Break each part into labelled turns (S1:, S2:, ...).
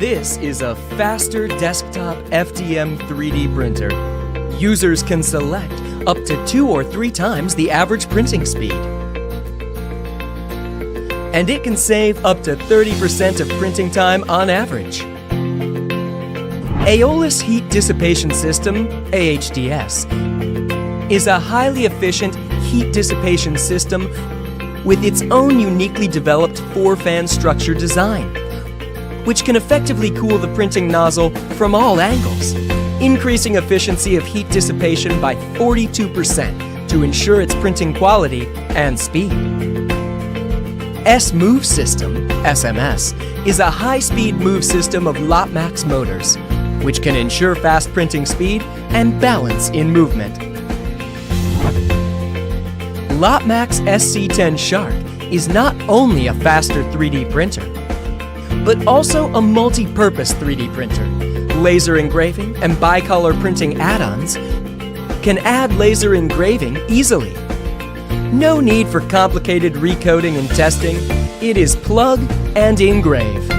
S1: This is a faster desktop FDM 3D printer. Users can select up to 2 or 3 times the average printing speed. And it can save up to 30% of printing time on average. Aeolus Heat Dissipation System, AHDS, is a highly efficient heat dissipation system with its own uniquely developed 4-fan structure design, which can effectively cool the printing nozzle from all angles, increasing efficiency of heat dissipation by 42% to ensure its printing quality and speed. S-Move System, SMS, is a high-speed move system of LOTMAXX motors, which can ensure fast printing speed and balance in movement. LOTMAXX SC-10 SHARK is not only a faster 3D printer, but also a multi-purpose 3D printer. Laser engraving and bicolor printing add-ons can add laser engraving easily. No need for complicated recoding and testing. It is plug and engrave.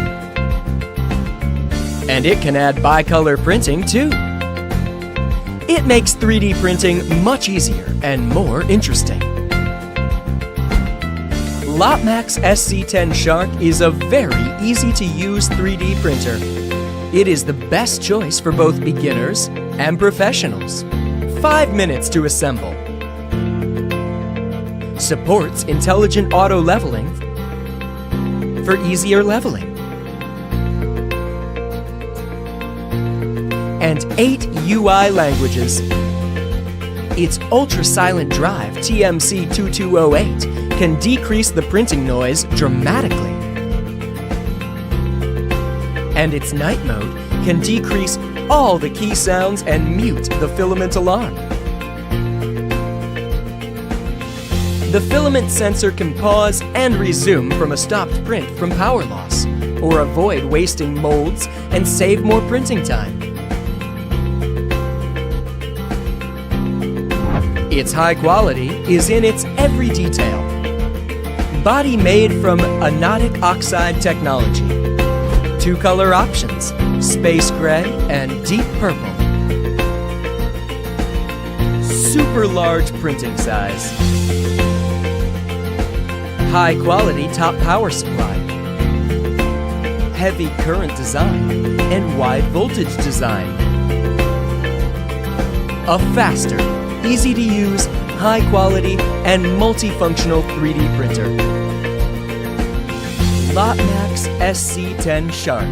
S1: And it can add bicolor printing too. It makes 3D printing much easier and more interesting. LOTMAXX SC-10 SHARK is a very easy-to-use 3D printer. It is the best choice for both beginners and professionals. 5 minutes to assemble. Supports intelligent auto leveling for easier leveling. And 8 UI languages. Its ultra-silent drive TMC2208 can decrease the printing noise dramatically. And its night mode can decrease all the key sounds and mute the filament alarm. The filament sensor can pause and resume from a stopped print from power loss, or avoid wasting molds and save more printing time. Its high quality is in its every detail. Body made from anodic oxide technology. 2 color options, space gray and deep purple. Super large printing size. High quality top power supply. Heavy current design and wide voltage design. A faster, easy to use, high quality, and multifunctional 3D printer. LOTMAXX SC-10 SHARK.